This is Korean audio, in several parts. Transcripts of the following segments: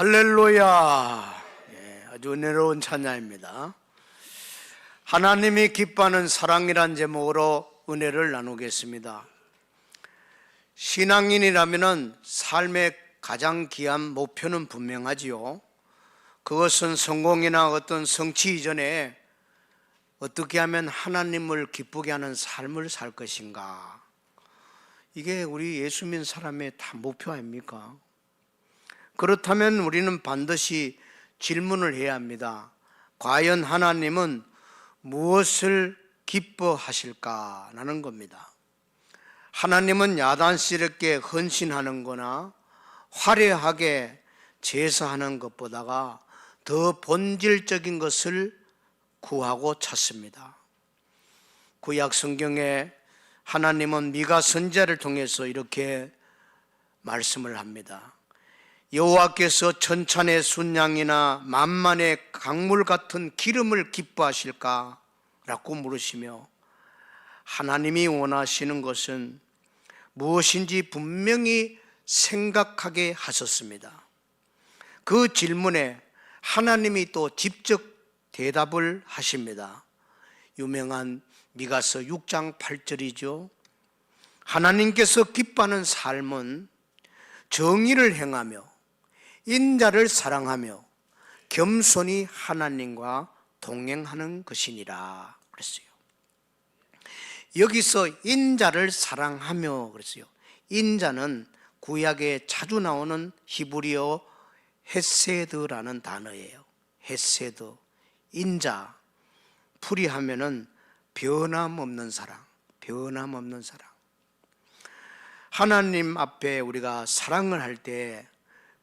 할렐루야. 아주 은혜로운 찬양입니다. 하나님이 기뻐하는 사랑이란 제목으로 은혜를 나누겠습니다. 신앙인이라면 삶의 가장 귀한 목표는 분명하지요. 그것은 성공이나 어떤 성취 이전에 어떻게 하면 하나님을 기쁘게 하는 삶을 살 것인가. 이게 우리 예수 믿는 사람의 다 목표 아닙니까? 그렇다면 우리는 반드시 질문을 해야 합니다. 과연 하나님은 무엇을 기뻐하실까라는 겁니다. 하나님은 야단스럽게 헌신하는 거나 화려하게 제사하는 것보다가 더 본질적인 것을 구하고 찾습니다. 구약 성경에 하나님은 미가 선지자를 통해서 이렇게 말씀을 합니다. 여호와께서 천찬의 순양이나 만만의 강물 같은 기름을 기뻐하실까? 라고 물으시며 하나님이 원하시는 것은 무엇인지 분명히 생각하게 하셨습니다. 그 질문에 하나님이 또 직접 대답을 하십니다. 유명한 미가서 6장 8절이죠. 하나님께서 기뻐하는 삶은 정의를 행하며 인자를 사랑하며 겸손히 하나님과 동행하는 것이니라 그랬어요. 여기서 인자를 사랑하며 그랬어요. 인자는 구약에 자주 나오는 히브리어 헤세드라는 단어예요. 헤세드, 인자, 풀이하면은 변함없는 사랑, 변함없는 사랑. 하나님 앞에 우리가 사랑을 할 때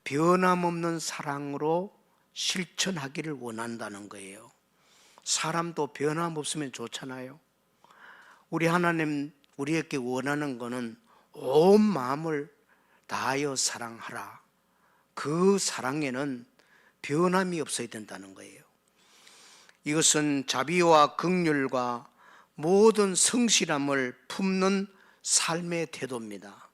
변함없는 사랑으로 실천하기를 원한다는 거예요. 사람도 변함없으면 좋잖아요. 우리 하나님 우리에게 원하는 거는 온 마음을 다하여 사랑하라. 그 사랑에는 변함이 없어야 된다는 거예요. 이것은 자비와 긍휼과 모든 성실함을 품는 삶의 태도입니다.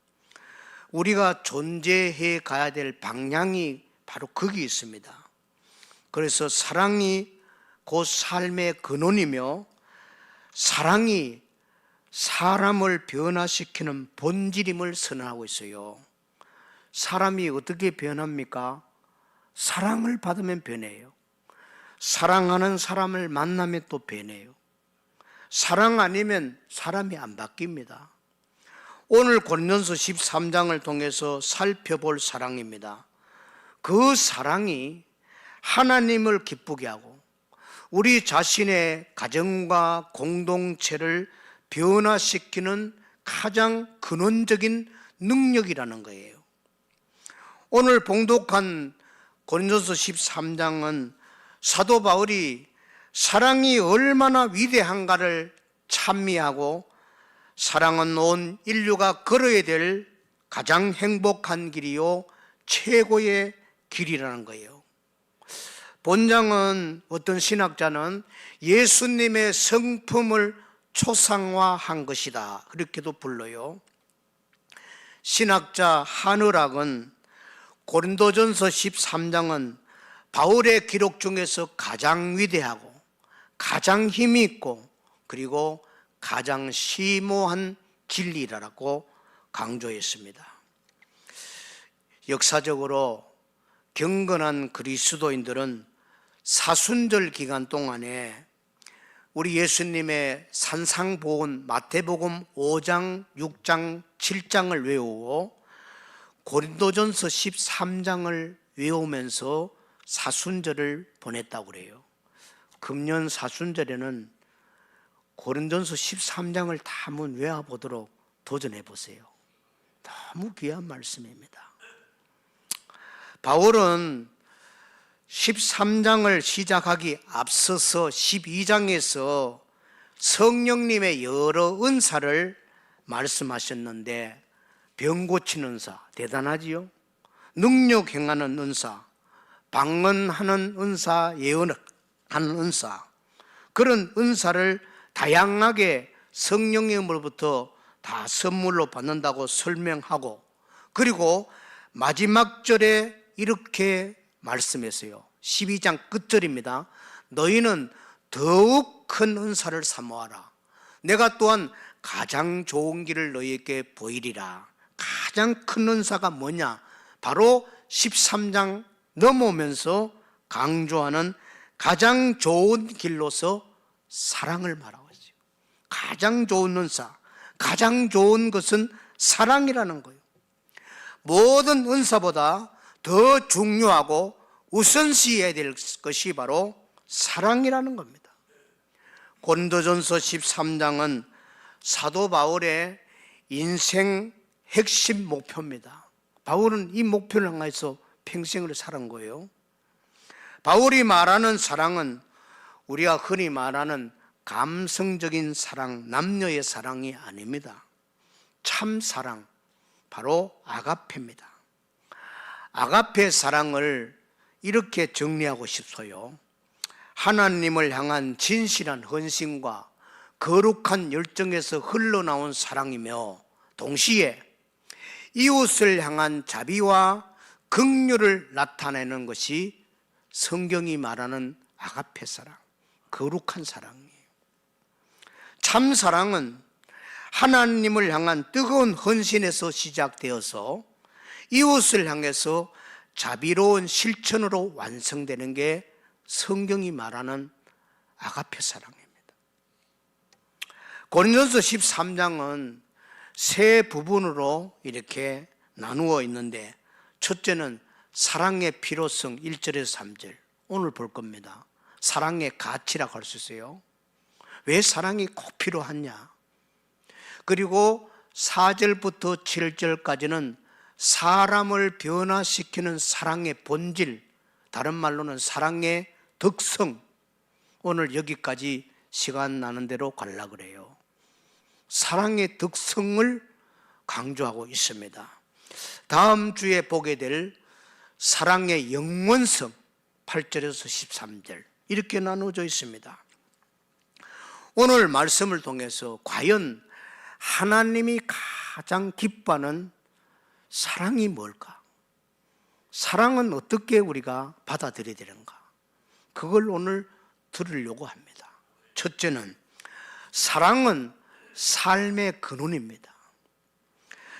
우리가 존재해 가야 될 방향이 바로 거기 있습니다. 그래서 사랑이 곧 삶의 근원이며 사랑이 사람을 변화시키는 본질임을 선언하고 있어요. 사람이 어떻게 변합니까? 사랑을 받으면 변해요. 사랑하는 사람을 만나면 또 변해요. 사랑 아니면 사람이 안 바뀝니다. 오늘 고린도서 13장을 통해서 살펴볼 사랑입니다. 그 사랑이 하나님을 기쁘게 하고 우리 자신의 가정과 공동체를 변화시키는 가장 근원적인 능력이라는 거예요. 오늘 봉독한 고린도서 13장은 사도 바울이 사랑이 얼마나 위대한가를 찬미하고 사랑은 온 인류가 걸어야 될 가장 행복한 길이요 최고의 길이라는 거예요. 본장은 어떤 신학자는 예수님의 성품을 초상화한 것이다 그렇게도 불러요. 신학자 하느락은 고린도전서 13장은 바울의 기록 중에서 가장 위대하고 가장 힘이 있고 그리고 가장 심오한 진리라고 강조했습니다. 역사적으로 경건한 그리스도인들은 사순절 기간 동안에 우리 예수님의 산상보훈 마태복음 5장, 6장, 7장을 외우고 고린도전서 13장을 외우면서 사순절을 보냈다고 그래요. 금년 사순절에는 고린도전서 13장을 다 한번 외워보도록 도전해 보세요. 너무 귀한 말씀입니다. 바울은 13장을 시작하기 앞서서 12장에서 성령님의 여러 은사를 말씀하셨는데 병 고치는 은사 대단하지요. 능력 행하는 은사, 방언하는 은사, 예언하는 은사, 그런 은사를 다양하게 성령님으로부터 다 선물로 받는다고 설명하고 그리고 마지막 절에 이렇게 말씀했어요. 12장 끝절입니다. 너희는 더욱 큰 은사를 사모하라. 내가 또한 가장 좋은 길을 너희에게 보이리라. 가장 큰 은사가 뭐냐? 바로 13장 넘어오면서 강조하는 가장 좋은 길로서 사랑을 말하고 있어요. 가장 좋은 은사, 가장 좋은 것은 사랑이라는 거예요. 모든 은사보다 더 중요하고 우선시해야 될 것이 바로 사랑이라는 겁니다. 고린도전서 13장은 사도 바울의 인생 핵심 목표입니다. 바울은 이 목표를 향해서 평생을 살은 거예요. 바울이 말하는 사랑은 우리가 흔히 말하는 감성적인 사랑, 남녀의 사랑이 아닙니다. 참 사랑, 바로 아가페입니다. 아가페 사랑을 이렇게 정리하고 싶어요. 하나님을 향한 진실한 헌신과 거룩한 열정에서 흘러나온 사랑이며 동시에 이웃을 향한 자비와 긍휼을 나타내는 것이 성경이 말하는 아가페 사랑, 거룩한 사랑이에요. 참 사랑은 하나님을 향한 뜨거운 헌신에서 시작되어서 이웃을 향해서 자비로운 실천으로 완성되는 게 성경이 말하는 아가페 사랑입니다. 고린도전서 13장은 세 부분으로 이렇게 나누어 있는데, 첫째는 사랑의 필요성 1절에서 3절, 오늘 볼 겁니다. 사랑의 가치라고 할 수 있어요. 왜 사랑이 꼭 필요하냐? 그리고 4절부터 7절까지는 사람을 변화시키는 사랑의 본질, 다른 말로는 사랑의 덕성, 오늘 여기까지 시간 나는 대로 가려고 그래요. 사랑의 덕성을 강조하고 있습니다. 다음 주에 보게 될 사랑의 영원성 8절에서 13절 이렇게 나누어져 있습니다. 오늘 말씀을 통해서 과연 하나님이 가장 기뻐하는 사랑이 뭘까? 사랑은 어떻게 우리가 받아들여야 되는가? 그걸 오늘 들으려고 합니다. 첫째는 사랑은 삶의 근원입니다.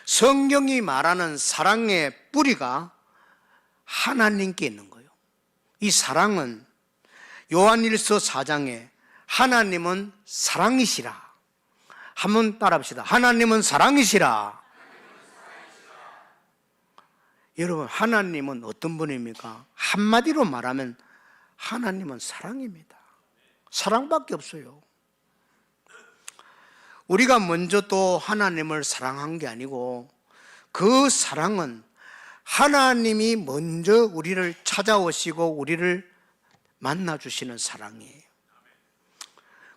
성경이 말하는 사랑의 뿌리가 하나님께 있는 거예요. 이 사랑은 요한일서 4장에 하나님은 사랑이시라. 한번 따라합시다. 하나님은 사랑이시라. 여러분, 하나님은 어떤 분입니까? 한마디로 말하면 하나님은 사랑입니다. 사랑밖에 없어요. 우리가 먼저 또 하나님을 사랑한 게 아니고 그 사랑은 하나님이 먼저 우리를 찾아오시고 우리를 만나주시는 사랑이에요.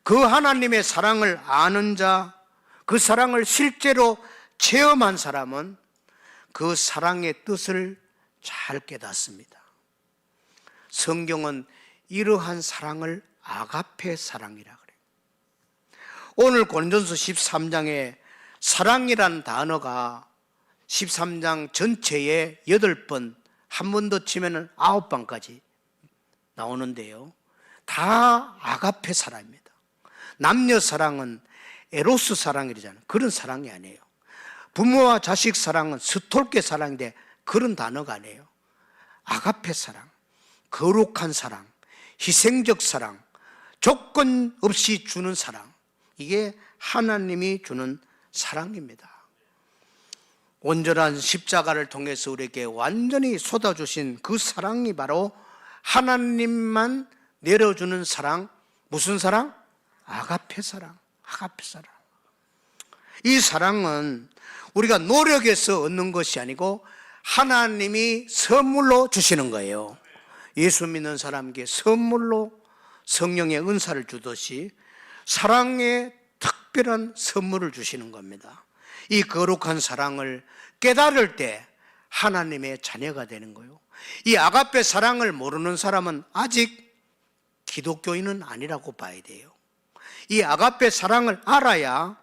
그 하나님의 사랑을 아는 자, 그 사랑을 실제로 체험한 사람은 그 사랑의 뜻을 잘 깨닫습니다. 성경은 이러한 사랑을 아가페 사랑이라 그래요. 오늘 고린도전서 13장에 사랑이라는 단어가 13장 전체에 8번, 한 번 더 치면 9번까지 나오는데요. 다 아가페 사랑입니다. 남녀 사랑은 에로스 사랑이잖아요. 그런 사랑이 아니에요. 부모와 자식 사랑은 스톨케 사랑인데 그런 단어가 아니에요. 아가페 사랑, 거룩한 사랑, 희생적 사랑, 조건 없이 주는 사랑, 이게 하나님이 주는 사랑입니다. 온전한 십자가를 통해서 우리에게 완전히 쏟아주신 그 사랑이 바로 하나님만 내려주는 사랑. 무슨 사랑? 아가페 사랑. 아가페 사랑. 이 사랑은 우리가 노력해서 얻는 것이 아니고 하나님이 선물로 주시는 거예요. 예수 믿는 사람에게 선물로 성령의 은사를 주듯이 사랑의 특별한 선물을 주시는 겁니다. 이 거룩한 사랑을 깨달을 때 하나님의 자녀가 되는 거예요. 이 아가페 사랑을 모르는 사람은 아직 기독교인은 아니라고 봐야 돼요. 이 아가페 사랑을 알아야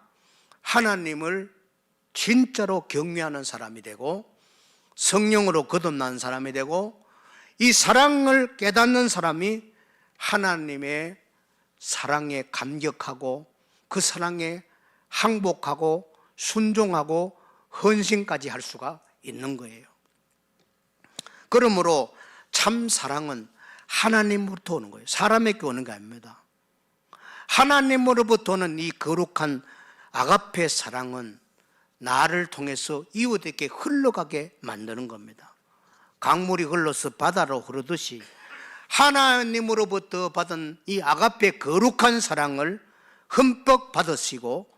하나님을 진짜로 경외하는 사람이 되고 성령으로 거듭난 사람이 되고 이 사랑을 깨닫는 사람이 하나님의 사랑에 감격하고 그 사랑에 항복하고 순종하고 헌신까지 할 수가 있는 거예요. 그러므로 참 사랑은 하나님으로부터 오는 거예요. 사람에게 오는 게 아닙니다. 하나님으로부터 오는 이 거룩한 아가페 사랑은 나를 통해서 이웃에게 흘러가게 만드는 겁니다. 강물이 흘러서 바다로 흐르듯이 하나님으로부터 받은 이 아가페 거룩한 사랑을 흠뻑 받으시고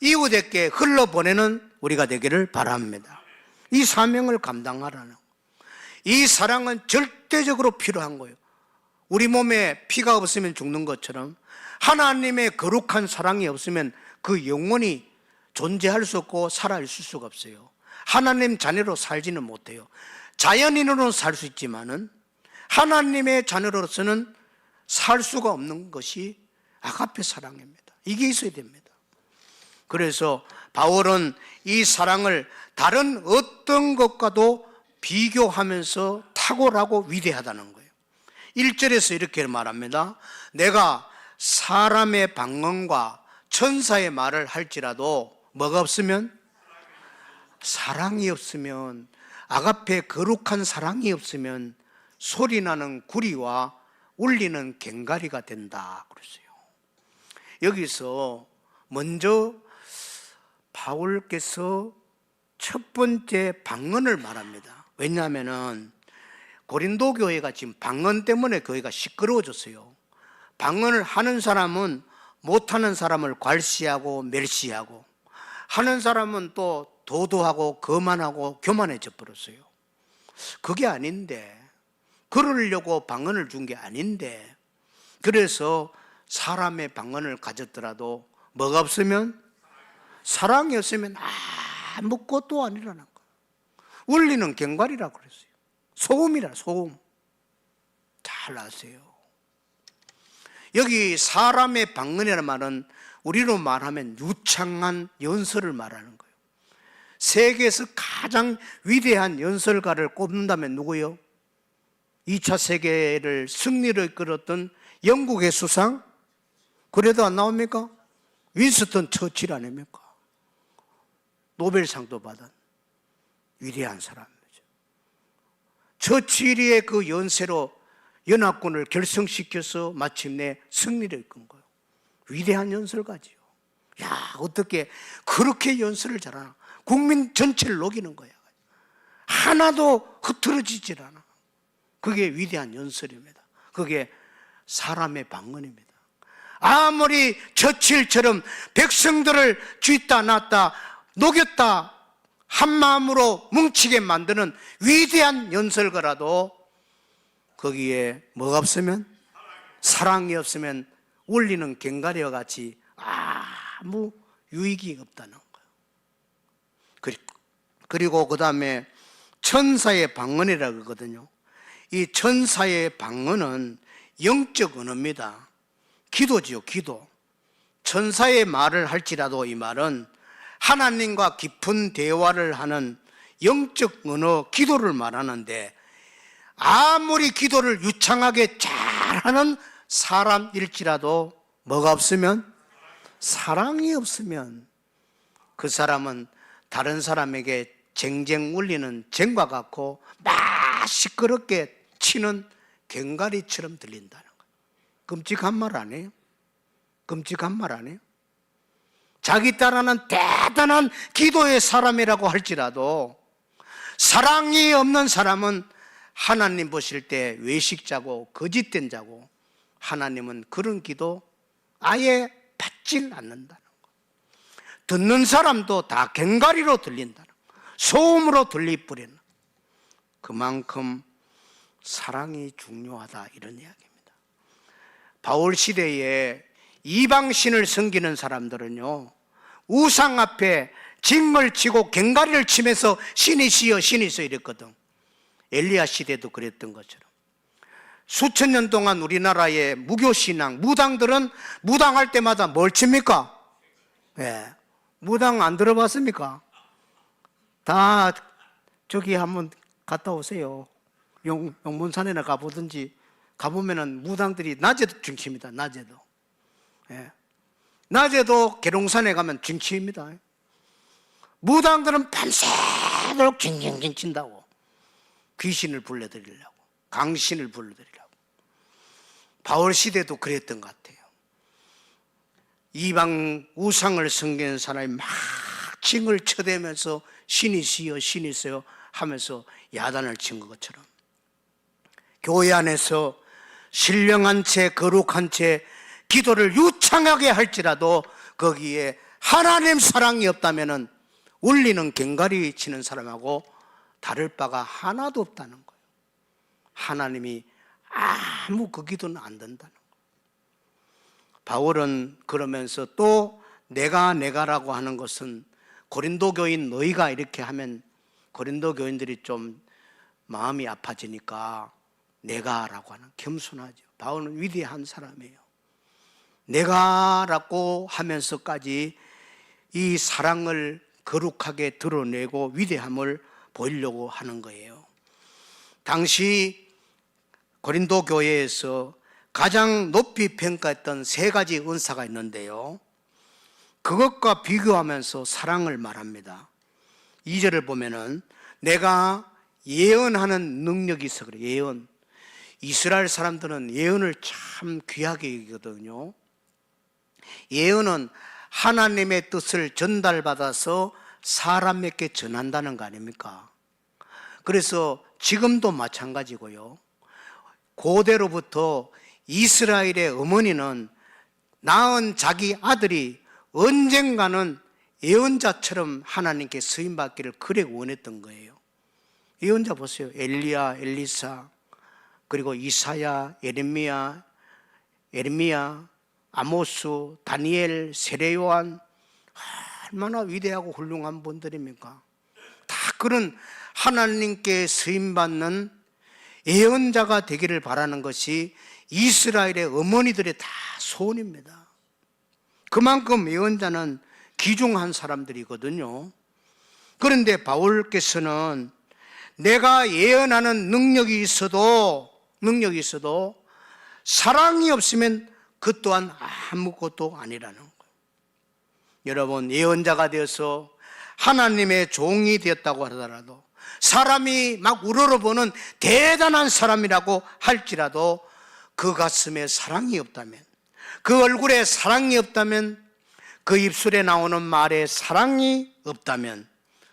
이웃에게 흘러보내는 우리가 되기를 바랍니다. 이 사명을 감당하라는, 이 사랑은 절대적으로 필요한 거예요. 우리 몸에 피가 없으면 죽는 것처럼 하나님의 거룩한 사랑이 없으면 그 영혼이 존재할 수 없고 살아있을 수가 없어요. 하나님 자녀로 살지는 못해요. 자연인으로는 살 수 있지만은 하나님의 자녀로서는 살 수가 없는 것이 아가페 사랑입니다. 이게 있어야 됩니다. 그래서 바울은 이 사랑을 다른 어떤 것과도 비교하면서 탁월하고 위대하다는 거예요. 1절에서 이렇게 말합니다. 내가 사람의 방언과 천사의 말을 할지라도 뭐가 없으면? 사랑이 없으면, 아가페 거룩한 사랑이 없으면 소리나는 구리와 울리는 꽹과리가 된다 그랬어요. 여기서 먼저 바울께서 첫 번째 방언을 말합니다. 왜냐하면 고린도 교회가 지금 방언 때문에 교회가 시끄러워졌어요. 방언을 하는 사람은 못하는 사람을 괄시하고 멸시하고, 하는 사람은 또 도도하고 거만하고 교만해져 버렸어요. 그게 아닌데, 그러려고 방언을 준 게 아닌데, 그래서 사람의 방언을 가졌더라도 뭐가 없으면? 사랑이 없으면 아무것도 아니라는 거예요. 울리는 꽹과리라고 그랬어요. 소음이라, 소음. 잘 아세요. 여기 사람의 방언이라는 말은 우리로 말하면 유창한 연설을 말하는 거예요. 세계에서 가장 위대한 연설가를 꼽는다면 누구요? 2차 세계를 승리로 이끌었던 영국의 수상? 그래도 안 나옵니까? 윈스턴 처칠 아닙니까? 노벨상도 받은 위대한 사람이죠. 처칠의 그 연세로 연합군을 결성시켜서 마침내 승리를 이끈 거예요. 위대한 연설가지요. 야, 어떻게 그렇게 연설을 잘하나? 국민 전체를 녹이는 거야. 하나도 흐트러지질 않아. 그게 위대한 연설입니다. 그게 사람의 방언입니다. 아무리 처칠처럼 백성들을 쥐다 놨다 녹였다 한 마음으로 뭉치게 만드는 위대한 연설가라도 거기에 뭐가 없으면? 사랑이 없으면 울리는 꽹과리와 같이 아무 유익이 없다는 거예요. 그리고 그 다음에 천사의 방언이라고 하거든요. 이 천사의 방언은 영적 언어입니다. 기도지요, 기도. 천사의 말을 할지라도 이 말은 하나님과 깊은 대화를 하는 영적 언어, 기도를 말하는데, 아무리 기도를 유창하게 잘하는 사람일지라도 뭐가 없으면? 사랑이 없으면 그 사람은 다른 사람에게 쟁쟁 울리는 쟁과 같고 막 시끄럽게 치는 꽹과리처럼 들린다는 거예요. 끔찍한 말 아니에요? 끔찍한 말 아니에요? 자기 딸아는 대단한 기도의 사람이라고 할지라도 사랑이 없는 사람은 하나님 보실 때 외식자고 거짓된 자고, 하나님은 그런 기도 아예 받질 않는다는 거. 듣는 사람도 다 꽹과리로 들린다는 거. 소음으로 들리뿌리는. 그만큼 사랑이 중요하다, 이런 이야기입니다. 바울 시대에 이방신을 섬기는 사람들은요, 우상 앞에 징을 치고 꽹과리를 치면서 신이시여 신이시여 이랬거든. 엘리야 시대도 그랬던 것처럼. 수천 년 동안 우리나라의 무교신앙, 무당들은 무당할 때마다 뭘 칩니까? 네. 무당 안 들어봤습니까? 다 저기 한번 갔다 오세요. 용문산에나 가보든지 가보면은 무당들이 낮에도 중치입니다. 낮에도. 예. 낮에도 계룡산에 가면 중치입니다. 무당들은 밤새도록 징징징 친다고. 귀신을 불러드리려고, 강신을 불러드리려고. 바울 시대도 그랬던 것 같아요. 이방 우상을 섬기는 사람이 막 징을 쳐대면서 신이시여 신이시여 하면서 야단을 친 것처럼 교회 안에서 신령한 채 거룩한 채 기도를 유창하게 할지라도 거기에 하나님 사랑이 없다면 울리는 꽹과리 치는 사람하고 다를 바가 하나도 없다는 거예요. 하나님이 아무 그 기도는 안 된다는 거예요. 바울은 그러면서 또 내가라고 하는 것은 고린도 교인 너희가 이렇게 하면 고린도 교인들이 좀 마음이 아파지니까 내가라고 하는, 겸손하죠. 바울은 위대한 사람이에요. 내가라고 하면서까지 이 사랑을 거룩하게 드러내고 위대함을 보이려고 하는 거예요. 당시 고린도 교회에서 가장 높이 평가했던 세 가지 은사가 있는데요, 그것과 비교하면서 사랑을 말합니다. 2절을 보면은 내가 예언하는 능력이 있어 그래요. 예언. 이스라엘 사람들은 예언을 참 귀하게 여기거든요. 예언은 하나님의 뜻을 전달받아서 사람에게 전한다는 거 아닙니까? 그래서 지금도 마찬가지고요. 고대로부터 이스라엘의 어머니는 낳은 자기 아들이 언젠가는 예언자처럼 하나님께 쓰임받기를 그래 원했던 거예요. 예언자 보세요. 엘리야, 엘리사, 그리고 이사야, 예레미야, 아모스, 다니엘, 세례요한, 얼마나 위대하고 훌륭한 분들입니까? 다 그런 하나님께 쓰임받는 예언자가 되기를 바라는 것이 이스라엘의 어머니들의 다 소원입니다. 그만큼 예언자는 귀중한 사람들이거든요. 그런데 바울께서는 내가 예언하는 능력이 있어도 사랑이 없으면 그 또한 아무것도 아니라는 거예요. 여러분, 예언자가 되어서 하나님의 종이 되었다고 하더라도, 사람이 막 우러러보는 대단한 사람이라고 할지라도 그 가슴에 사랑이 없다면, 그 얼굴에 사랑이 없다면, 그 입술에 나오는 말에 사랑이 없다면,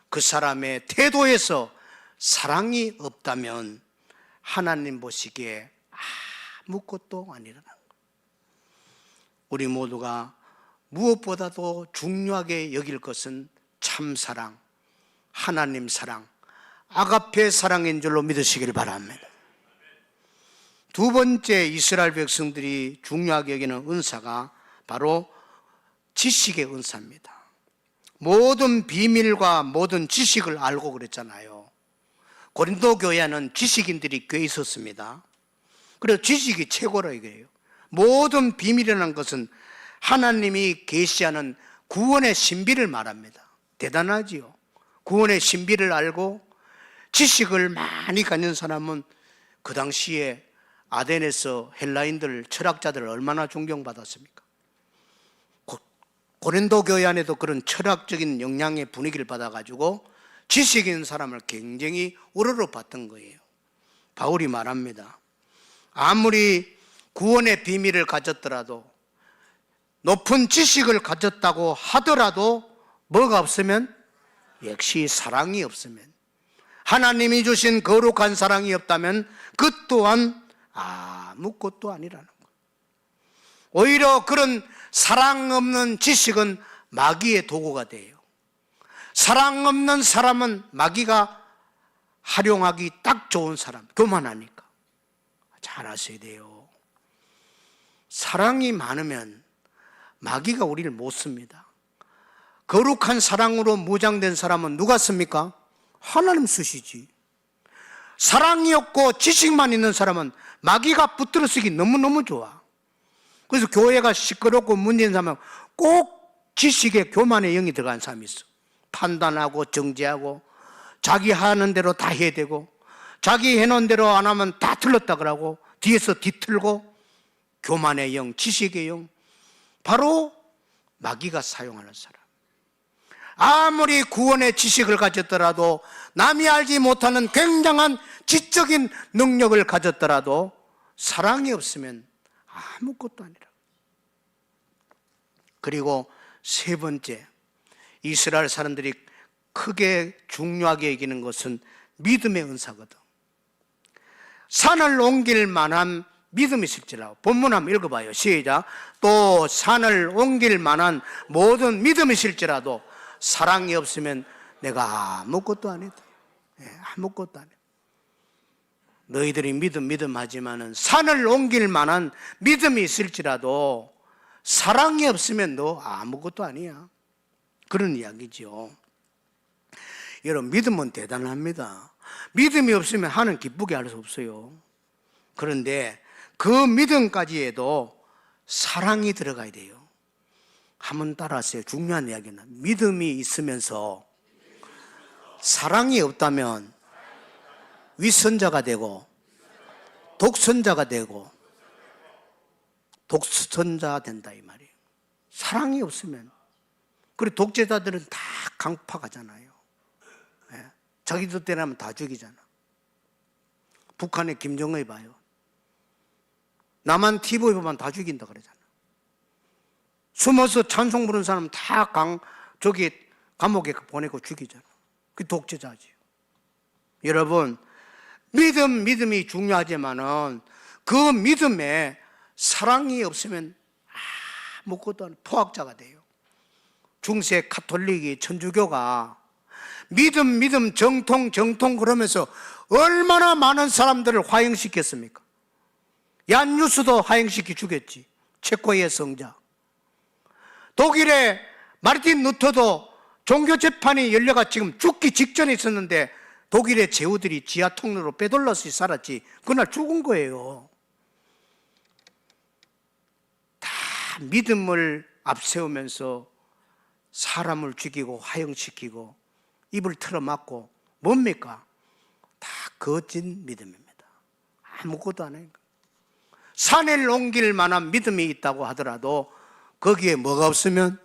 그 사람의 태도에서 사랑이 없다면 하나님 보시기에 아무것도 아니라는 거예요. 우리 모두가 무엇보다도 중요하게 여길 것은 참사랑, 하나님 사랑, 아가페 사랑인 줄로 믿으시길 바랍니다. 두 번째 이스라엘 백성들이 중요하게 여기는 은사가 바로 지식의 은사입니다. 모든 비밀과 모든 지식을 알고 그랬잖아요. 고린도 교회에는 지식인들이 꽤 있었습니다. 그래서 지식이 최고라 이거예요. 모든 비밀이라는 것은 하나님이 계시하는 구원의 신비를 말합니다. 대단하지요. 구원의 신비를 알고 지식을 많이 가진 사람은 그 당시에 아덴에서 헬라인들, 철학자들을 얼마나 존경받았습니까? 고린도 교회 안에도 그런 철학적인 영향의 분위기를 받아가지고 지식 있는 사람을 굉장히 우러러 봤던 거예요. 바울이 말합니다. 아무리 구원의 비밀을 가졌더라도, 높은 지식을 가졌다고 하더라도 뭐가 없으면? 역시 사랑이 없으면, 하나님이 주신 거룩한 사랑이 없다면 그 또한 아무것도 아니라는 거예요. 오히려 그런 사랑 없는 지식은 마귀의 도구가 돼요. 사랑 없는 사람은 마귀가 활용하기 딱 좋은 사람, 교만하니까. 잘 아셔야 돼요. 사랑이 많으면 마귀가 우리를 못 씁니다. 거룩한 사랑으로 무장된 사람은 누가 씁니까? 하나님 쓰시지. 사랑이 없고 지식만 있는 사람은 마귀가 붙들어 쓰기 너무너무 좋아. 그래서 교회가 시끄럽고 문제인 사람은 꼭 지식에 교만의 영이 들어간 사람이 있어. 판단하고 정죄하고 자기 하는 대로 다 해야 되고 자기 해놓은 대로 안 하면 다 틀렸다 그러고 뒤에서 뒤틀고 교만의 영, 지식의 영, 바로 마귀가 사용하는 사람. 아무리 구원의 지식을 가졌더라도 남이 알지 못하는 굉장한 지적인 능력을 가졌더라도 사랑이 없으면 아무것도 아니라. 그리고 세 번째, 이스라엘 사람들이 크게 중요하게 여기는 것은 믿음의 은사거든. 산을 옮길 만한 믿음이 있을지라도. 본문 한번 읽어봐요. 시작. 또 산을 옮길 만한 모든 믿음이 있을지라도 사랑이 없으면 내가 아무것도 아니다. 아무것도 아니다. 너희들이 믿음 하지만은 산을 옮길 만한 믿음이 있을지라도 사랑이 없으면 너 아무것도 아니야. 그런 이야기죠. 여러분, 믿음은 대단합니다. 믿음이 없으면 하는 기쁘게 할 수 없어요. 그런데 그 믿음까지 해도 사랑이 들어가야 돼요. 한번 따라하세요. 중요한 이야기는 믿음이 있으면서 사랑이 없다면 위선자가 되고 독선자가 되고 독선자 된다 이 말이에요. 사랑이 없으면. 그리고 독재자들은 다 강파가잖아요. 자기 뜻대로 하면 다 죽이잖아. 북한의 김정일 봐요. 남한 TV 보면 다 죽인다 그러잖아. 숨어서 찬송 부르는 사람 다 저기 감옥에 보내고 죽이잖아. 그게 독재자지. 여러분, 믿음이 중요하지만은 그 믿음에 사랑이 없으면 아무것도 안 포악자가 돼요. 중세 가톨릭이 천주교가 믿음 정통 그러면서 얼마나 많은 사람들을 화형시켰습니까? 얀뉴스도 화형시켜 주겠지. 체코의 성자. 독일의 마르틴 루터도 종교재판이 열려가 지금 죽기 직전에 있었는데 독일의 제후들이 지하 통로로 빼돌려서 살았지. 그날 죽은 거예요. 다 믿음을 앞세우면서 사람을 죽이고 화형시키고 입을 틀어막고 뭡니까? 다 거짓 믿음입니다. 아무것도 안 해요. 산을 옮길 만한 믿음이 있다고 하더라도 거기에 뭐가 없으면,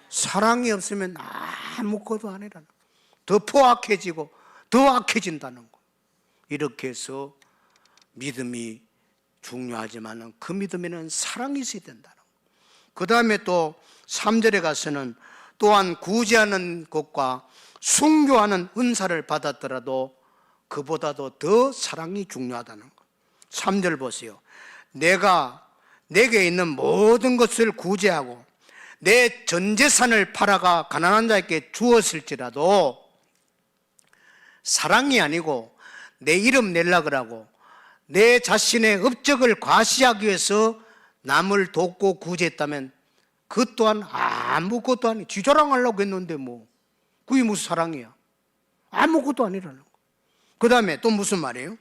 사랑이 없으면 아무것도 아니라는 거예요. 더 포악해지고 더 악해진다는 거. 이렇게 해서 믿음이 중요하지만 그 믿음에는 사랑이 있어야 된다는 거. 그 다음에 또 3절에 가서는 또한 구제하는 것과 순교하는 은사를 받았더라도 그보다도 더 사랑이 중요하다는 것. 3절 보세요. 내가 내게 있는 모든 것을 구제하고 내 전 재산을 팔아가 가난한 자에게 주었을지라도 사랑이 아니고 내 이름 내려고 하고 내 자신의 업적을 과시하기 위해서 남을 돕고 구제했다면 그 또한 아무것도 아니. 지자랑하려고 했는데 뭐 그게 무슨 사랑이야? 아무것도 아니라는 거. 그 다음에 또 무슨 말이에요?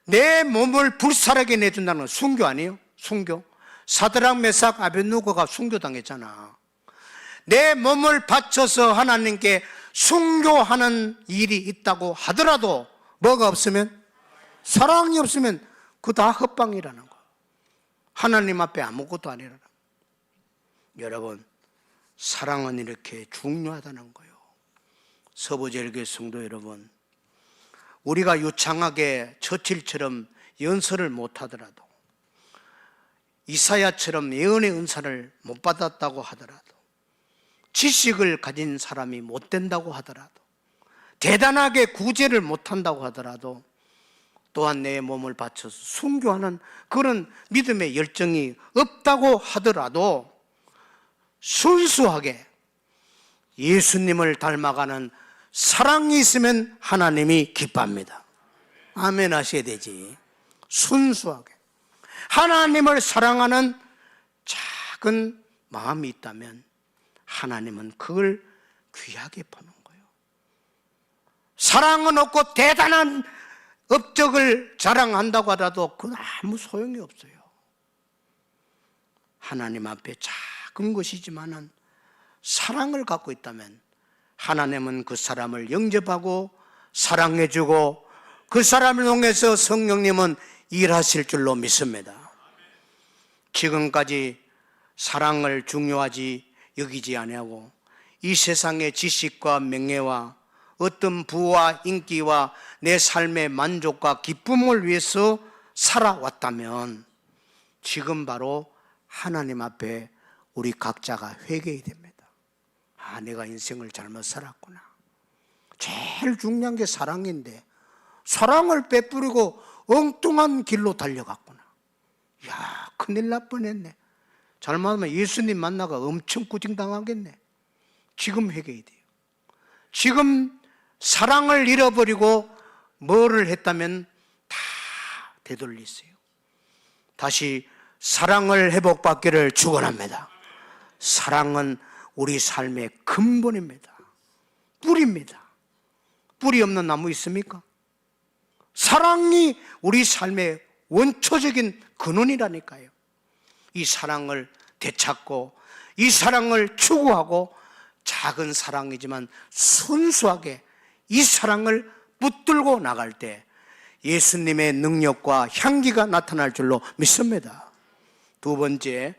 내 몸을 불살하게 내준다는 건 순교 아니에요? 순교. 사드락 메삭 아벳느고가 순교당했잖아. 내 몸을 바쳐서 하나님께 순교하는 일이 있다고 하더라도 뭐가 없으면, 사랑이 없으면 그거 다 헛방이라는 거. 하나님 앞에 아무것도 아니라는 거. 여러분, 사랑은 이렇게 중요하다는 거예요. 서부제일교회 성도 여러분, 우리가 유창하게 처칠처럼 연설을 못하더라도, 이사야처럼 예언의 은사를 못 받았다고 하더라도, 지식을 가진 사람이 못 된다고 하더라도, 대단하게 구제를 못한다고 하더라도 또한 내 몸을 바쳐서 순교하는 그런 믿음의 열정이 없다고 하더라도 순수하게 예수님을 닮아가는 사랑이 있으면 하나님이 기뻐합니다. 아멘 하셔야 되지. 순수하게 하나님을 사랑하는 작은 마음이 있다면 하나님은 그걸 귀하게 보는 거예요. 사랑은 없고 대단한 업적을 자랑한다고 하더라도 그건 아무 소용이 없어요. 하나님 앞에 작은 것이지만은 사랑을 갖고 있다면 하나님은 그 사람을 영접하고 사랑해주고 그 사람을 통해서 성령님은 일하실 줄로 믿습니다. 지금까지 사랑을 중요하지 여기지 아니하고 이 세상의 지식과 명예와 어떤 부와 인기와 내 삶의 만족과 기쁨을 위해서 살아왔다면 지금 바로 하나님 앞에 우리 각자가 회개해야 됩니다. 아, 내가 인생을 잘못 살았구나. 제일 중요한 게 사랑인데 사랑을 베풀고 엉뚱한 길로 달려갔구나. 야, 큰일 날 뻔했네. 잘못하면 예수님 만나가 엄청 꾸중당하겠네. 지금 회개해야 돼요. 지금 사랑을 잃어버리고 뭐를 했다면 다 되돌리세요. 다시 사랑을 회복받기를 축원합니다. 사랑은 우리 삶의 근본입니다. 뿌리입니다. 뿌리 없는 나무 있습니까? 사랑이 우리 삶의 원초적인 근원이라니까요. 이 사랑을 되찾고 이 사랑을 추구하고 작은 사랑이지만 순수하게 이 사랑을 붙들고 나갈 때 예수님의 능력과 향기가 나타날 줄로 믿습니다. 두 번째,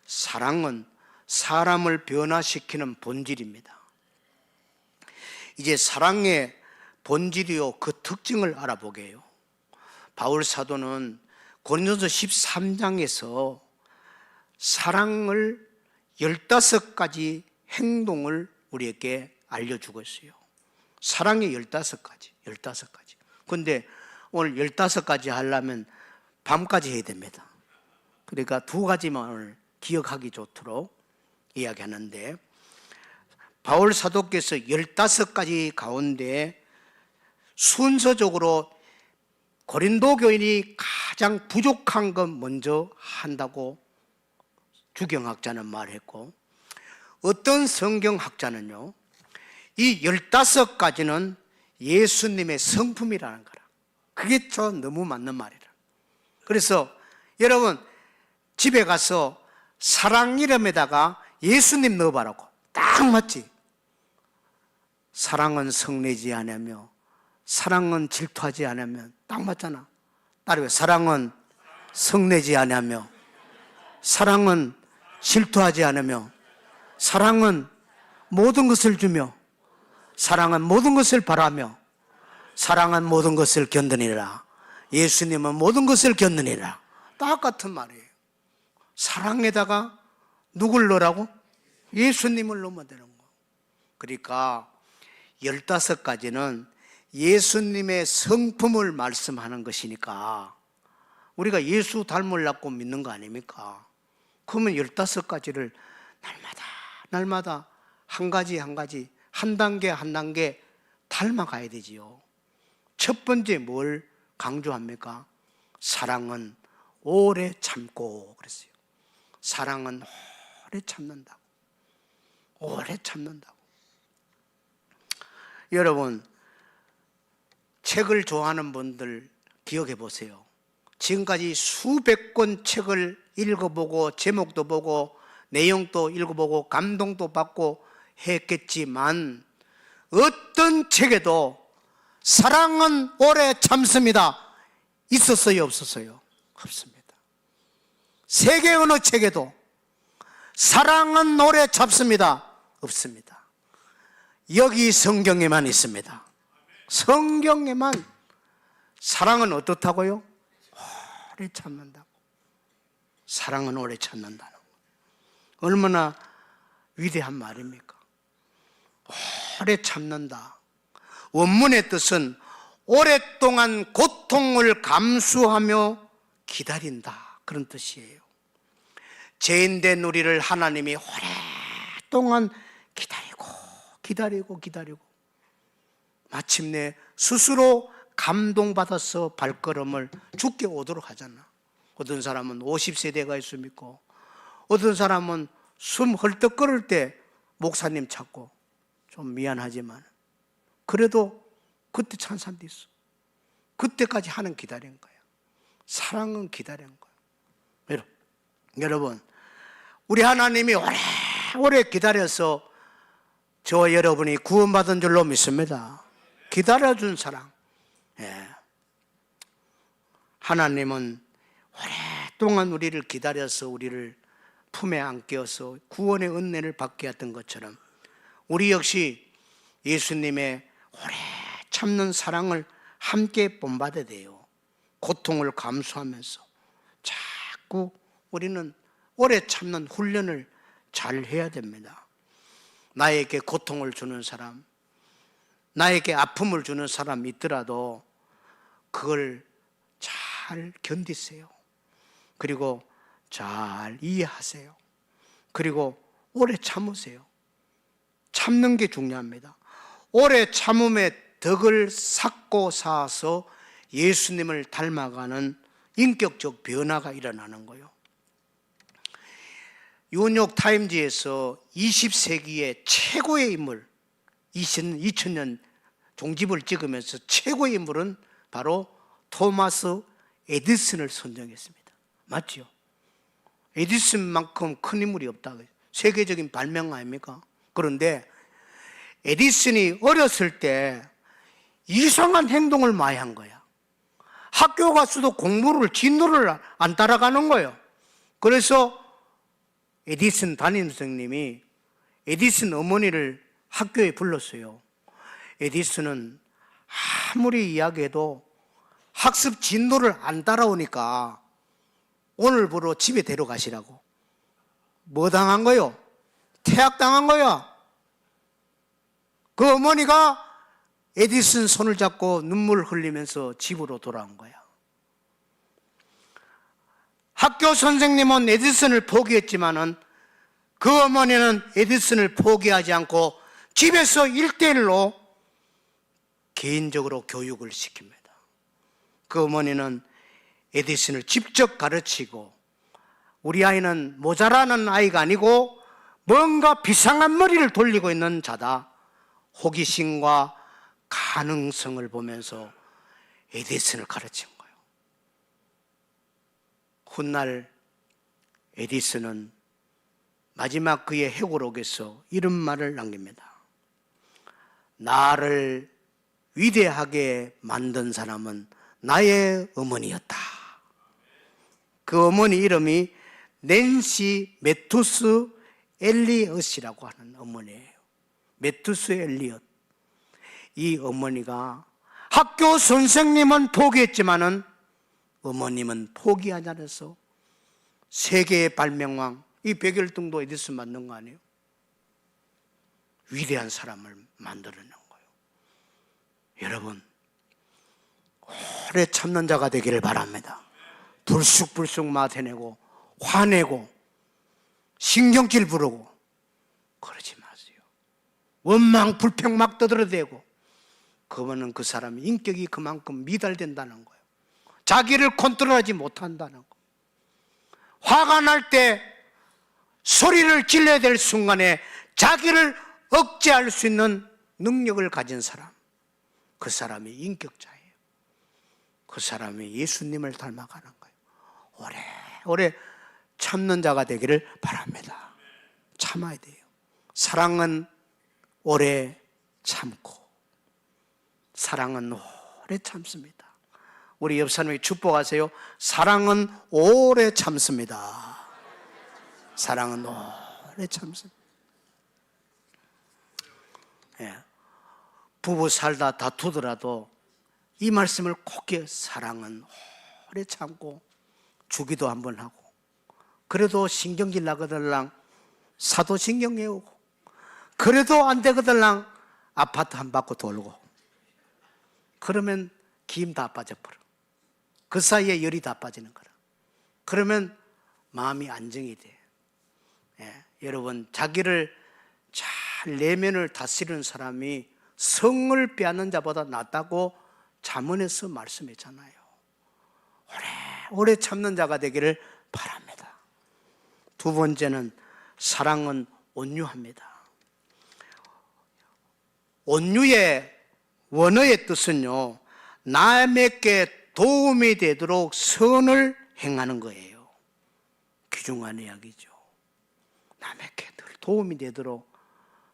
사랑은 사람을 변화시키는 본질입니다. 이제 사랑의 본질이요 그 특징을 알아보게 해요. 바울 사도는 고린도서 13장에서 사랑을 15가지 행동을 우리에게 알려주고 있어요. 사랑의 15가지. 그런데 오늘 15가지 하려면 밤까지 해야 됩니다. 그러니까 2가지만 오늘 기억하기 좋도록 이야기하는데, 바울 사도께서 15가지 가운데 순서적으로 고린도 교인이 가장 부족한 것 먼저 한다고 주경학자는 말했고, 어떤 성경학자는요 이 15가지는 예수님의 성품이라는 거라. 그게 저 너무 맞는 말이라. 그래서 여러분 집에 가서 사랑 이름에다가 예수님 넣어봐라고. 딱 맞지? 사랑은 성내지 않으며 사랑은 질투하지 않으면 딱 맞잖아. 따라해. 사랑은 성내지 않으며 사랑은 질투하지 않으며 사랑은 모든 것을 주며 사랑은 모든 것을 바라며 사랑은 모든 것을 견디니라. 예수님은 모든 것을 견디니라. 딱 같은 말이에요. 사랑에다가 누굴 넣으라고? 예수님을 넣으면 되는 거. 그러니까 15가지는 예수님의 성품을 말씀하는 것이니까 우리가 예수 닮으려고 믿는 거 아닙니까? 그러면 15가지를 날마다 한 가지 한 단계 한 단계 닮아가야 되지요. 첫 번째 뭘 강조합니까? 사랑은 오래 참고 그랬어요. 사랑은 오래 참는다고. 오래 참는다고. 여러분 책을 좋아하는 분들 기억해 보세요. 지금까지 수백 권 책을 읽어보고 제목도 보고 내용도 읽어보고 감동도 받고 했겠지만 어떤 책에도 사랑은 오래 참습니다 있었어요? 없었어요? 없습니다. 세계 어느 책에도 사랑은 오래 참습니다 없습니다. 여기 성경에만 있습니다. 성경에만. 사랑은 어떻다고요? 오래 참는다고. 사랑은 오래 참는다는 거. 얼마나 위대한 말입니까? 오래 참는다. 원문의 뜻은 오랫동안 고통을 감수하며 기다린다, 그런 뜻이에요. 죄인된 우리를 하나님이 오랫동안 기다리고 마침내 스스로 감동받아서 발걸음을 죽게 오도록 하잖아. 어떤 사람은 50세대가 있을 믿고, 어떤 사람은 숨 헐떡 끓을 때 목사님 찾고, 좀 미안하지만 그래도 그때 찬 사람도 있어. 그때까지 하는 기다린 거야. 사랑은 기다린 거야. 여러분 우리 하나님이 오래 기다려서 저와 여러분이 구원받은 줄로 믿습니다. 기다려준 사랑. 예. 하나님은 오랫동안 우리를 기다려서 우리를 품에 안겨서 구원의 은혜를 받게 했던 것처럼 우리 역시 예수님의 오래 참는 사랑을 함께 본받아야 돼요. 고통을 감수하면서 자꾸 우리는 오래 참는 훈련을 잘 해야 됩니다. 나에게 고통을 주는 사람, 나에게 아픔을 주는 사람이 있더라도 그걸 잘 견디세요. 그리고 잘 이해하세요. 그리고 오래 참으세요. 참는 게 중요합니다. 오래 참음의 덕을 쌓고 쌓아서 예수님을 닮아가는 인격적 변화가 일어나는 거예요. 뉴욕 타임즈에서 20세기의 최고의 인물, 2000년 종집을 찍으면서 최고의 인물은 바로 토마스 에디슨을 선정했습니다. 맞죠? 에디슨만큼 큰 인물이 없다. 세계적인 발명 아닙니까? 그런데 에디슨이 어렸을 때 이상한 행동을 많이 한 거야. 학교 가서도 진도를 안 따라가는 거예요. 그래서 에디슨 담임 선생님이 에디슨 어머니를 학교에 불렀어요. 에디슨은 아무리 이야기해도 학습 진도를 안 따라오니까 오늘부로 집에 데려가시라고. 뭐 당한 거요? 퇴학당한 거야. 그 어머니가 에디슨 손을 잡고 눈물 흘리면서 집으로 돌아온 거야. 학교 선생님은 에디슨을 포기했지만은 그 어머니는 에디슨을 포기하지 않고 집에서 1:1로 개인적으로 교육을 시킵니다. 그 어머니는 에디슨을 직접 가르치고 우리 아이는 모자라는 아이가 아니고 뭔가 비상한 머리를 돌리고 있는 자다. 호기심과 가능성을 보면서 에디슨을 가르친 거예요. 훗날 에디슨은 마지막 그의 회고록에서 이런 말을 남깁니다. 나를 위대하게 만든 사람은 나의 어머니였다. 그 어머니 이름이 낸시 메투스 엘리엇이라고 하는 어머니예요. 메투스 엘리엇. 이 어머니가 학교 선생님은 포기했지만은 어머님은 포기하지 않아서 세계의 발명왕, 이 백열등도 에디슨 만든 거 아니에요? 위대한 사람을 만들어낸 거예요. 여러분, 오래 참는 자가 되기를 바랍니다. 불쑥불쑥 맡아내고 화내고 신경질 부르고 그러지 마세요. 원망 불평 막 떠들어대고 그러면 그 사람의 인격이 그만큼 미달된다는 거예요. 자기를 컨트롤하지 못한다는 거예요. 화가 날 때 소리를 질러야 될 순간에 자기를 억제할 수 있는 능력을 가진 사람, 그 사람이 인격자예요. 그 사람이 예수님을 닮아가는 거예요. 오래 참는 자가 되기를 바랍니다. 참아야 돼요. 사랑은 오래 참고, 사랑은 오래 참습니다. 우리 옆 사람에게 축복하세요. 사랑은 오래 참습니다. 사랑은 오래 참습니다. 예. 부부 살다 다투더라도 이 말씀을 꼭 기억해요. 사랑은 오래 참고 주기도 한번 하고, 그래도 신경질 나거들랑 사도신경 외우고, 그래도 안 되거들랑 아파트 한 바퀴 돌고, 그러면 기임 다 빠져버려. 그 사이에 열이 다 빠지는 거라. 그러면 마음이 안정이 돼. 예, 여러분, 자기를 잘 내면을 다스리는 사람이 성을 빼앗는 자보다 낫다고 잠언에서 말씀했잖아요. 오래 참는 자가 되기를 바랍니다. 두 번째는 사랑은 온유합니다. 온유의 원어의 뜻은요, 남에게 도움이 되도록 선을 행하는 거예요. 귀중한 이야기죠. 남에게 늘 도움이 되도록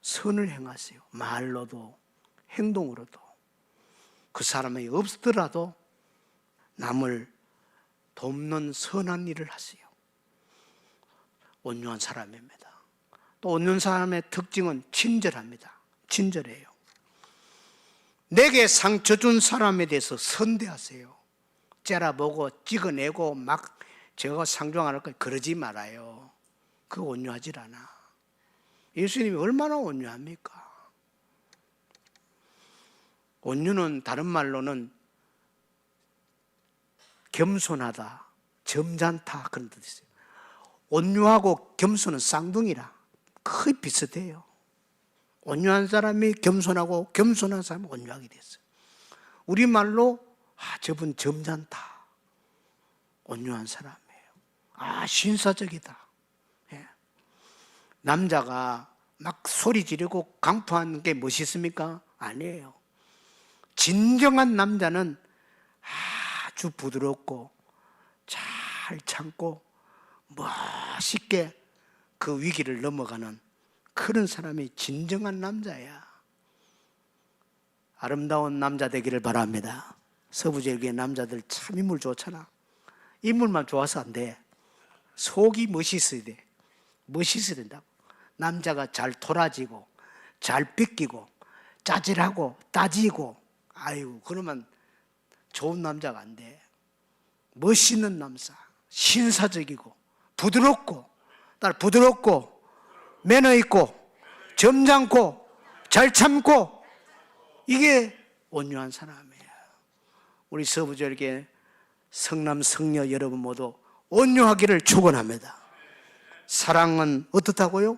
선을 행하세요. 말로도 행동으로도. 그 사람이 없더라도 남을 돕는 선한 일을 하세요. 온유한 사람입니다. 또 온유한 사람의 특징은 친절합니다. 친절해요. 내게 상처 준 사람에 대해서 선대하세요. 째려보고 찍어내고 막 제가 상종할 거 그러지 말아요. 그거 온유하질 않아. 예수님이 얼마나 온유합니까? 온유는 다른 말로는 겸손하다, 점잖다 그런 뜻이 있어요. 온유하고 겸손은 쌍둥이라 거의 비슷해요. 온유한 사람이 겸손하고 겸손한 사람이 온유하게 됐어요. 우리말로 저분 점잖다, 온유한 사람이에요. 신사적이다. 예. 남자가 막 소리 지르고 강포하는 게 멋있습니까? 아니에요. 진정한 남자는 아주 부드럽고 잘 참고 멋있게 그 위기를 넘어가는 그런 사람이 진정한 남자야. 아름다운 남자 되기를 바랍니다. 서부지역의 남자들 참 인물 좋잖아. 인물만 좋아서 안 돼. 속이 멋있어야 돼. 멋있어야 된다고. 남자가 잘 돌아지고 잘 뺏기고 짜질하고 따지고 그러면 좋은 남자가 안 돼. 멋있는 남자, 신사적이고 부드럽고 매너 있고 점잖고 잘 참고 이게 온유한 사람이에요. 우리 서부지역의 성남 성녀 여러분 모두 온유하기를 축원합니다. 사랑은 어떻다고요?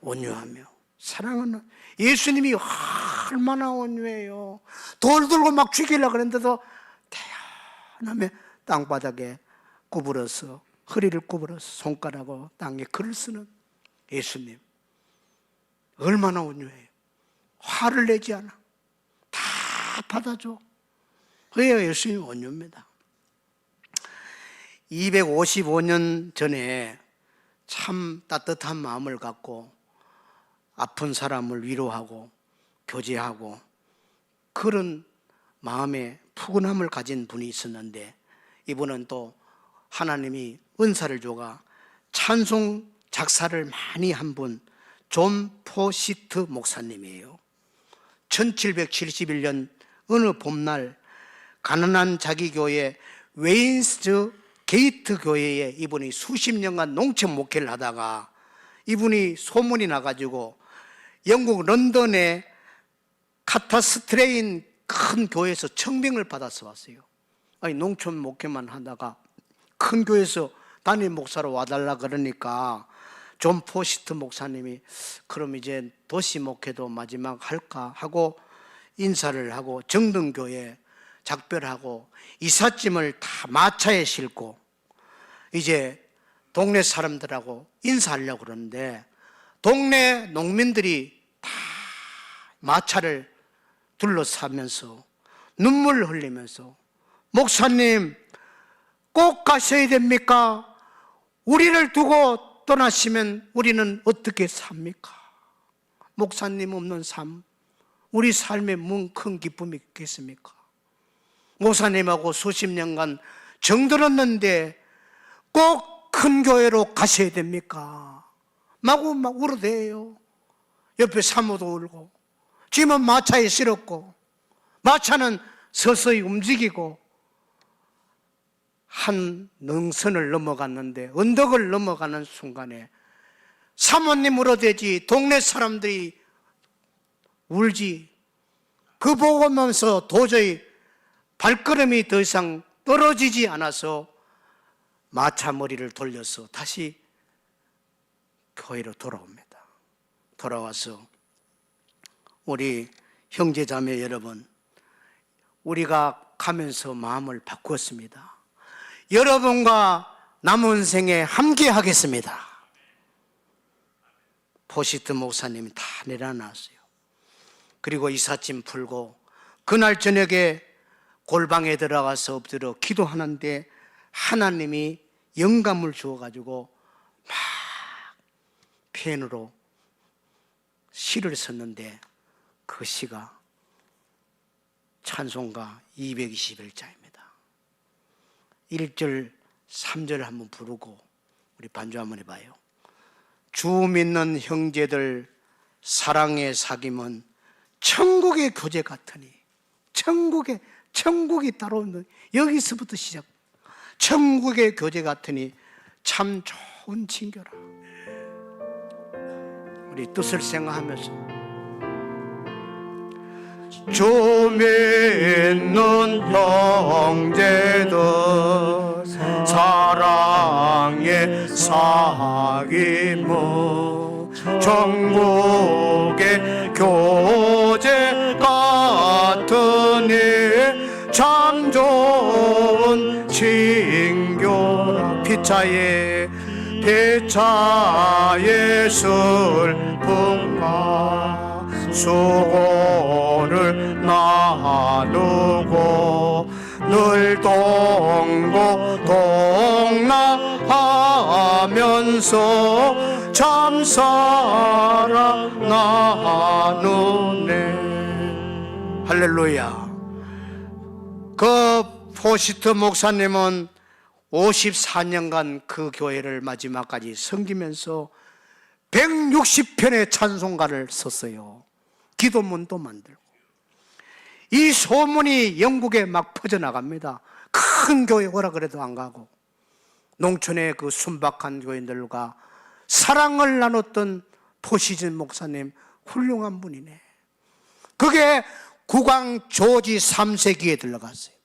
온유하며. 사랑은 예수님이 얼마나 온유해요. 돌 들고 막 죽이려고 그랬는데도 태연하며 땅바닥에 구부러서 허리를 구부러서 손가락으로 땅에 글을 쓰는 예수님 얼마나 온유해요. 화를 내지 않아. 다 받아줘. 그래야 예수님이 온유입니다. 255년 전에 참 따뜻한 마음을 갖고 아픈 사람을 위로하고 교제하고 그런 마음에 푸근함을 가진 분이 있었는데 이분은 또 하나님이 은사를 줘가 찬송 작사를 많이 한 분 존 포시트 목사님이에요. 1771년 어느 봄날 가난한 자기 교회 웨인스 게이트 교회에 이분이 수십 년간 농촌 목회를 하다가 이분이 소문이 나가지고 영국 런던의 카타스트레인 큰 교회에서 청빙을 받아서 왔어요. 농촌 목회만 하다가 큰 교회에서 담임 목사로 와달라 그러니까 존 포시트 목사님이 그럼 이제 도시 목회도 마지막 할까 하고 인사를 하고 정등교회 작별하고 이삿짐을 다 마차에 싣고 이제 동네 사람들하고 인사하려고 그러는데 동네 농민들이 다 마차를 둘러싸면서 눈물 흘리면서 목사님 꼭 가셔야 됩니까? 우리를 두고 떠나시면 우리는 어떻게 삽니까? 목사님 없는 삶, 우리 삶에 뭔 큰 기쁨이 있겠습니까? 목사님하고 수십 년간 정들었는데 꼭 큰 교회로 가셔야 됩니까? 마구 막 울어대요. 옆에 사모도 울고 지금은 마차에 실었고 마차는 서서히 움직이고 한 능선을 넘어갔는데 언덕을 넘어가는 순간에 사모님 울어대지 동네 사람들이 울지 그 보면서 도저히 발걸음이 더 이상 떨어지지 않아서 마차 머리를 돌려서 다시 교회로 돌아옵니다. 돌아와서 우리 형제자매 여러분, 우리가 가면서 마음을 바꾸었습니다. 여러분과 남은 생에 함께 하겠습니다. 포시트 목사님이 다 내려놨어요. 그리고 이삿짐 풀고 그날 저녁에 골방에 들어가서 엎드려 기도하는데 하나님이 영감을 주어가지고 막 펜으로 시를 썼는데 그 시가 찬송가 221자입니다. 1절 3절 한번 부르고 우리 반주 한번 해봐요. 주 믿는 형제들 사랑의 사귐은 천국의 교제 같으니, 천국이 따로 여기서부터 시작. 천국의 교제 같으니 참 좋은 친교라. 우리 뜻을 생각하면서 주 믿는 형제들 사랑의 사귐은 천국의 교제 같으니 참 좋은 친교라. 피차의 슬픔과 수고를 나누고 늘 동고동락하면서 참 사랑 나누네. 할렐루야. 그 포시트 목사님은 54년간 그 교회를 마지막까지 섬기면서 160편의 찬송가를 썼어요. 기도문도 만들고. 이 소문이 영국에 막 퍼져나갑니다. 큰 교회 오라 그래도 안 가고, 농촌의 그 순박한 교인들과 사랑을 나눴던 포시즌 목사님, 훌륭한 분이네. 그게 국왕 조지 3세기에 들어갔어요.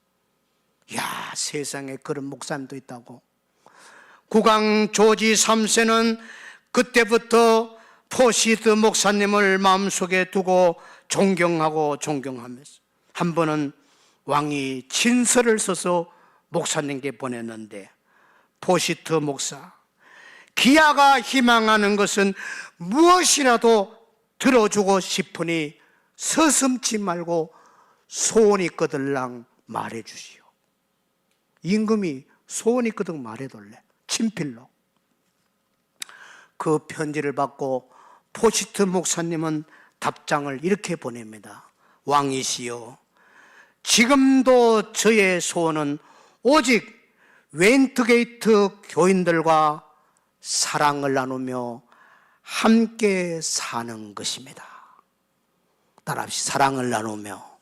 야, 세상에 그런 목사님도 있다고. 국왕 조지 3세는 그때부터 포시드 목사님을 마음속에 두고 존경하고 존경하면서 한 번은 왕이 친서를 써서 목사님께 보냈는데, 포시트 목사, 기아가 희망하는 것은 무엇이라도 들어주고 싶으니 서슴지 말고 소원 있거들랑 말해주시오. 임금이 소원 있거든 말해둘래. 친필로. 그 편지를 받고 포시트 목사님은 답장을 이렇게 보냅니다. 왕이시여, 지금도 저의 소원은 오직 웬트게이트 교인들과 사랑을 나누며 함께 사는 것입니다. 따라합시다. 사랑을 나누며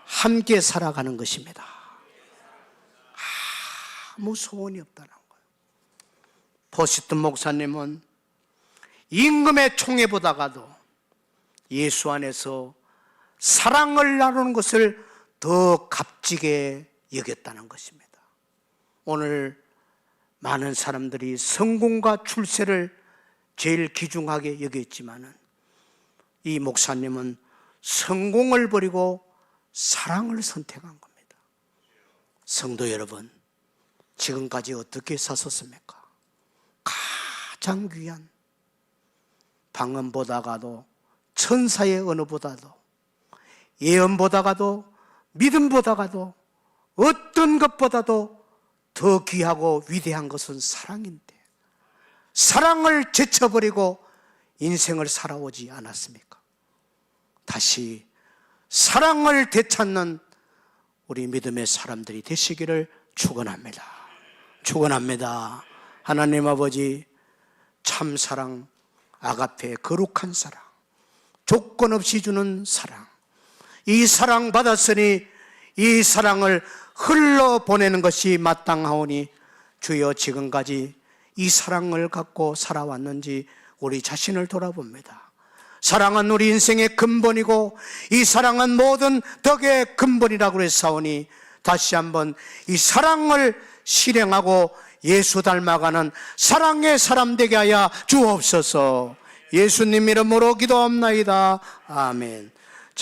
함께 살아가는 것입니다. 아무 소원이 없다는 거예요. 포시트 목사님은 임금의 총애보다가도 예수 안에서 사랑을 나누는 것을 더 값지게 여겼다는 것입니다. 오늘 많은 사람들이 성공과 출세를 제일 귀중하게 여겼지만은 이 목사님은 성공을 버리고 사랑을 선택한 겁니다. 성도 여러분, 지금까지 어떻게 사셨습니까? 가장 귀한, 방언보다가도, 천사의 언어보다도, 예언보다가도, 믿음보다가도, 어떤 것보다도 더 귀하고 위대한 것은 사랑인데, 사랑을 제쳐버리고 인생을 살아오지 않았습니까? 다시 사랑을 되찾는 우리 믿음의 사람들이 되시기를 축원합니다. 축원합니다. 하나님 아버지, 참사랑, 아가페, 거룩한 사랑, 조건 없이 주는 사랑, 이 사랑 받았으니 이 사랑을 흘러보내는 것이 마땅하오니 주여, 지금까지 이 사랑을 갖고 살아왔는지 우리 자신을 돌아봅니다. 사랑은 우리 인생의 근본이고 이 사랑은 모든 덕의 근본이라고 했사오니 다시 한번 이 사랑을 실행하고 예수 닮아가는 사랑의 사람 되게 하여 주옵소서. 예수님 이름으로 기도합나이다. 아멘.